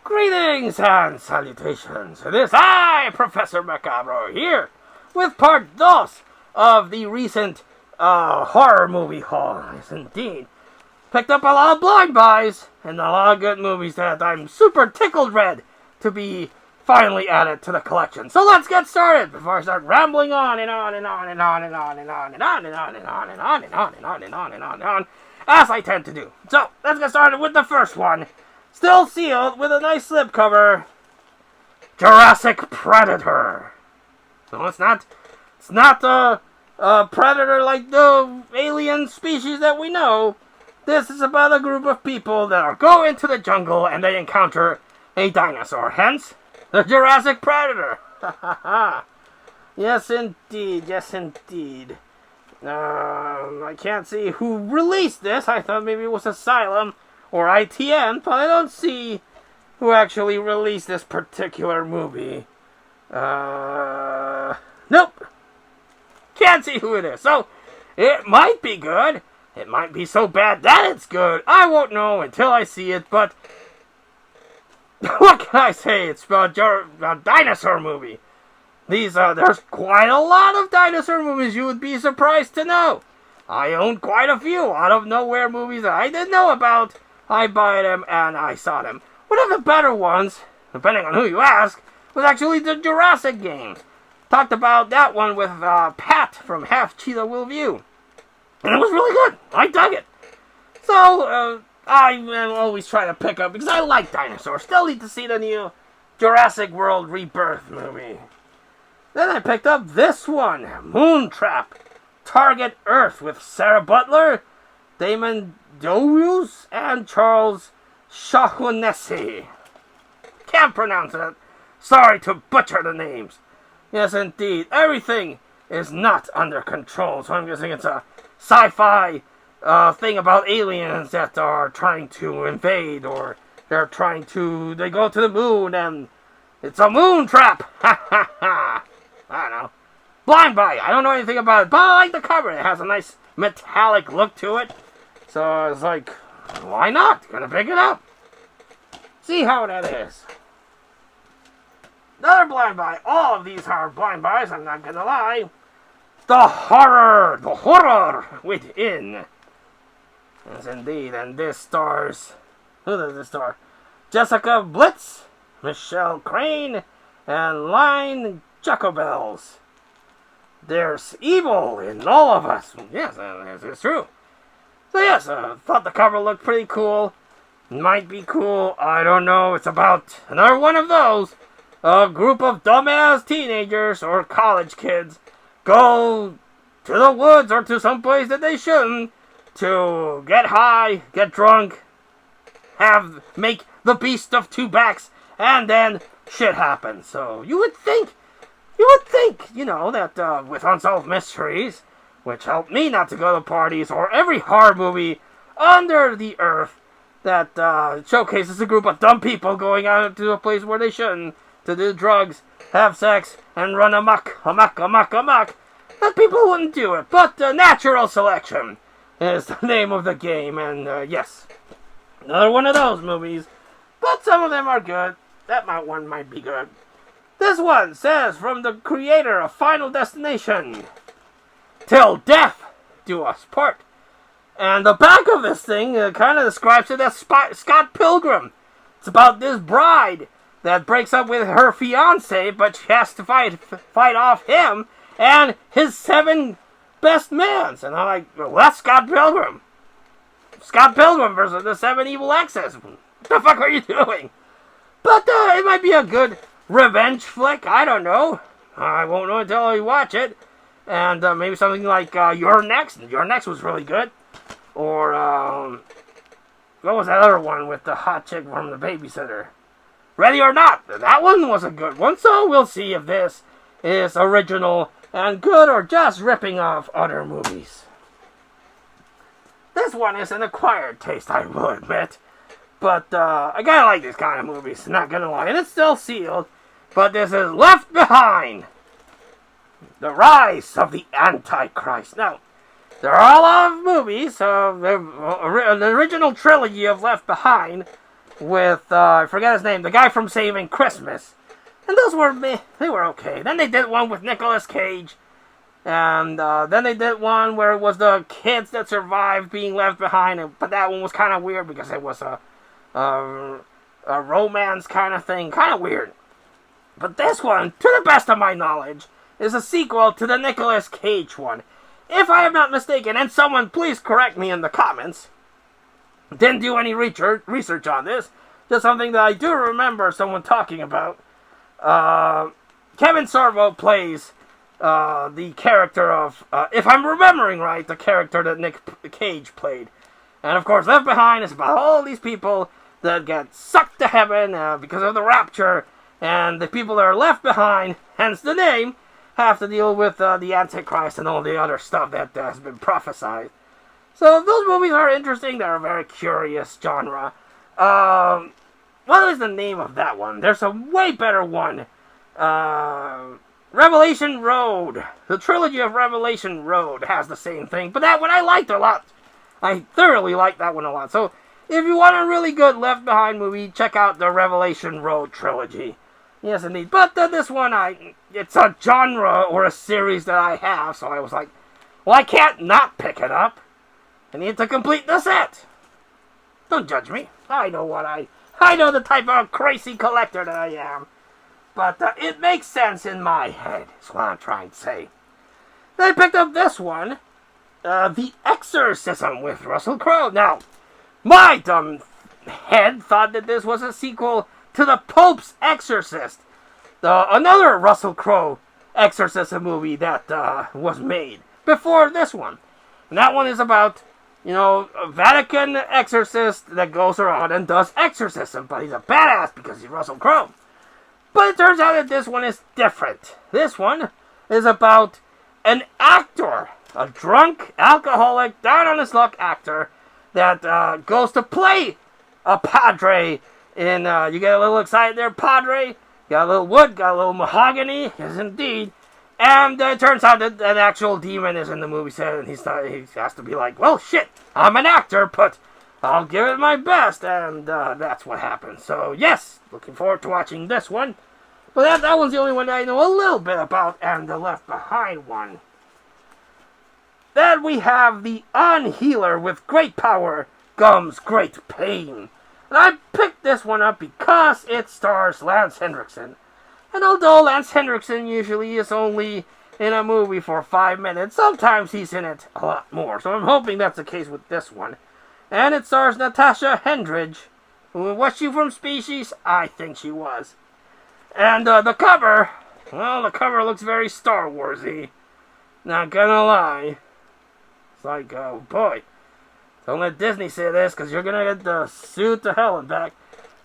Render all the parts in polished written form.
Greetings and salutations. It is I, Professor Macabre, here with part dos of the recent horror movie haul. Yes, indeed. Picked up a lot of blind buys and a lot of good movies that I'm super tickled red to be finally added to the collection. So let's get started before I start rambling on and on and on and on and on and on and on and on and on and on and on and on and on and on and on, as I tend to do. So let's get started with the first one. Still sealed with a nice slipcover. Jurassic Predator. No, it's not a predator like the alien species that we know. This is about a group of people that go into the jungle and they encounter a dinosaur. Hence, the Jurassic Predator. Yes, indeed. Yes, indeed. I can't see who released this. I thought maybe it was Asylum or ITN, but I don't see who actually released this particular movie. Nope. Can't see who it is. So, it might be good. It might be so bad that it's good. I won't know until I see it, but what can I say? It's a dinosaur movie. There's quite a lot of dinosaur movies you would be surprised to know. I own quite a few out of nowhere movies that I didn't know about. I buy them and I saw them. One of the better ones, depending on who you ask, was actually the Jurassic games. Talked about that one with Pat from Half Cheetah Will View. And it was really good. I dug it. So, I always try to pick up, because I like dinosaurs. Still need to see the new Jurassic World Rebirth movie. Then I picked up this one, Moontrap, Target Earth, with Sarah Butler, Damon Doreus, and Charles Shaughnessy. Can't pronounce it. Sorry to butcher the names. Yes, indeed. Everything is not under control, so I'm guessing it's a sci-fi thing about aliens that are trying to invade, or they go to the moon, and it's a moon trap. Ha ha ha. I don't know. Blind Buy. I don't know anything about it, but I like the cover. It has a nice metallic look to it. So I was like, why not? Gonna pick it up. See how that is. Another blind buy. All of these are blind buys, I'm not gonna lie. The horror within. Yes, indeed. And this stars, who does this star? Jessica Blitz, Michelle Crane, and Line Jacobells. There's evil in all of us. Yes, it's true. So yes, thought the cover looked pretty cool. Might be cool, I don't know. It's about another one of those. A group of dumbass teenagers or college kids go to the woods or to some place that they shouldn't to get high, get drunk, make the beast of two backs, and then shit happens. So you would think, that with Unsolved Mysteries, which helped me not to go to parties, or every horror movie under the earth that showcases a group of dumb people going out to a place where they shouldn't, to do drugs, have sex, and run amok, that people wouldn't do it. But natural selection is the name of the game, and yes, another one of those movies. But some of them are good. That one might be good. This one says, from the creator of Final Destination, Till Death Do Us Part. And the back of this thing kind of describes it as Scott Pilgrim. It's about this bride that breaks up with her fiance, but she has to fight off him and his 7 best mans. And I'm like, well, that's Scott Pilgrim. Scott Pilgrim versus the 7 evil exes. What the fuck are you doing? But it might be a good revenge flick. I don't know. I won't know until I watch it. And maybe something like You're Next. You're Next was really good. Or, what was that other one with the hot chick from The Babysitter? Ready or Not. That one was a good one. So we'll see if this is original and good or just ripping off other movies. This one is an acquired taste, I will admit. But I kind of like this kind of movies, not gonna lie. And it's still sealed. But this is Left Behind. The Rise of the Antichrist. Now, there are a lot of movies, the original trilogy of Left Behind, with, I forget his name, the guy from Saving Christmas. And those were, they were okay. Then they did one with Nicolas Cage. And then they did one where it was the kids that survived being left behind. But that one was kind of weird because it was a romance kind of thing. Kind of weird. But this one, to the best of my knowledge, is a sequel to the Nicolas Cage one. If I am not mistaken, and someone please correct me in the comments. Didn't do any research on this. Just something that I do remember someone talking about. Kevin Sorbo plays the character of, if I'm remembering right, the character that Nick Cage played. And of course, Left Behind is about all these people that get sucked to heaven because of the rapture. And the people that are left behind, hence the name, have to deal with the Antichrist and all the other stuff that has been prophesied. So those movies are interesting. They're a very curious genre. What is the name of that one? There's a way better one. Revelation Road. The trilogy of Revelation Road has the same thing. But that one I liked a lot. I thoroughly liked that one a lot. So if you want a really good Left Behind movie, check out the Revelation Road trilogy. Yes, indeed. But this one, it's a genre or a series that I have. So I was like, well, I can't not pick it up. I need to complete the set. Don't judge me. I know the type of crazy collector that I am. But it makes sense in my head, is what I'm trying to say. Then I picked up this one, The Exorcism with Russell Crowe. Now, my dumb head thought that this was a sequel to The Pope's Exorcist, another Russell Crowe exorcism movie that was made before this one. And that one is about, a Vatican exorcist that goes around and does exorcism, but he's a badass because he's Russell Crowe. But it turns out that this one is different. This one is about an actor, a drunk, alcoholic, down on his luck actor that goes to play a padre in, you get a little excited there, padre? Got a little wood, got a little mahogany, yes indeed. And it turns out that an actual demon is in the movie set, and he has to be like, well, shit, I'm an actor, but I'll give it my best, and that's what happens. So, yes, looking forward to watching this one. But that one's the only one that I know a little bit about, and the Left Behind one. Then we have The Unhealer with great power comes great pain. And I picked this one up because it stars Lance Henriksen. And although Lance Henriksen usually is only in a movie for 5 minutes, sometimes he's in it a lot more. So I'm hoping that's the case with this one. And it stars Natasha Henstridge. Was she from Species? I think she was. And the cover, well, the cover looks very Star Wars-y. Not gonna lie. It's like, oh boy. Don't let Disney say this, because you're gonna get the suit to hell and back.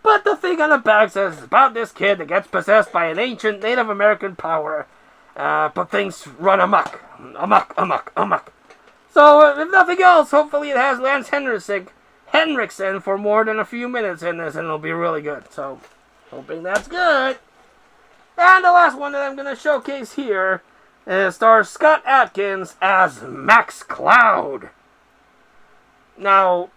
But the thing on the back says it's about this kid that gets possessed by an ancient Native American power. But things run amok. Amok. So, if nothing else, hopefully it has Lance Henriksen for more than a few minutes in this, and it'll be really good. So, hoping that's good. And the last one that I'm going to showcase here stars Scott Adkins as Max Cloud. Now,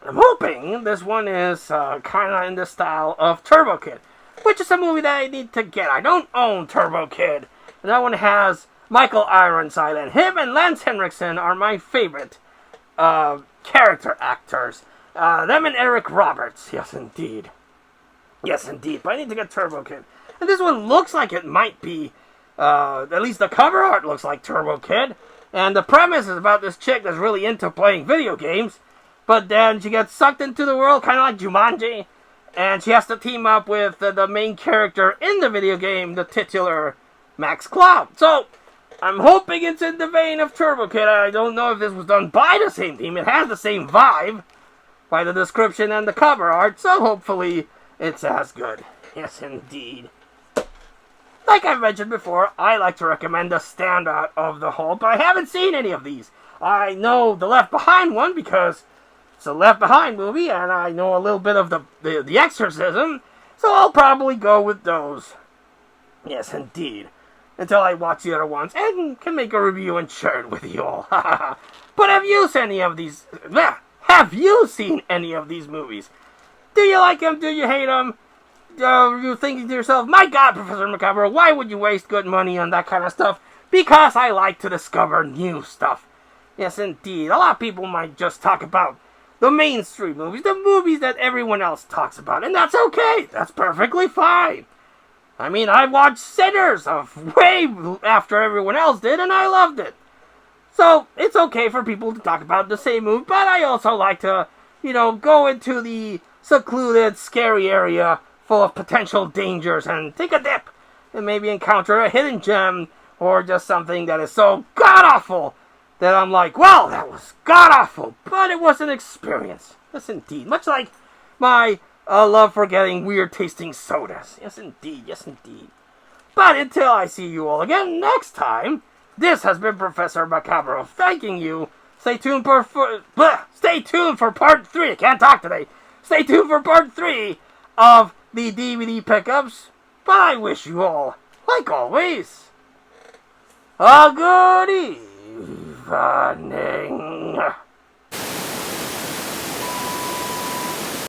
I'm hoping this one is kind of in the style of Turbo Kid, which is a movie that I need to get. I don't own Turbo Kid. And that one has Michael Ironside, and him and Lance Henriksen are my favorite character actors. Them and Eric Roberts. Yes, indeed. But I need to get Turbo Kid. And this one looks like it might be, at least the cover art looks like Turbo Kid. And the premise is about this chick that's really into playing video games. But then she gets sucked into the world, kind of like Jumanji. And she has to team up with the main character in the video game, the titular Max Cloud. So, I'm hoping it's in the vein of Turbo Kid. I don't know if this was done by the same team. It has the same vibe by the description and the cover art. So, hopefully, it's as good. Yes, indeed. Like I mentioned before, I like to recommend a standout of the whole, but I haven't seen any of these. I know the Left Behind one because it's a Left Behind movie, and I know a little bit of the Exorcism, so I'll probably go with those. Yes, indeed. until I watch the other ones and can make a review and share it with you all. But have you seen any of these? Have you seen any of these movies? Do you like them? Do you hate them? Are you thinking to yourself, my God, Professor Macabre, why would you waste good money on that kind of stuff? Because I like to discover new stuff. Yes, indeed. A lot of people might just talk about the mainstream movies, the movies that everyone else talks about, and that's okay. That's perfectly fine. I mean, I watched Sinners way after everyone else did, and I loved it. So, it's okay for people to talk about the same movie, but I also like to, go into the secluded, scary area full of potential dangers and take a dip and maybe encounter a hidden gem or just something that is so god-awful that I'm like, well, that was god-awful, but it was an experience. Yes, indeed. Much like my love for getting weird-tasting sodas. Yes, indeed. Yes, indeed. But until I see you all again next time, this has been Professor Macabre thanking you. Stay tuned for part 3. I can't talk today. Stay tuned for part 3 of the DVD pickups. But I wish you all, like always, a good evening.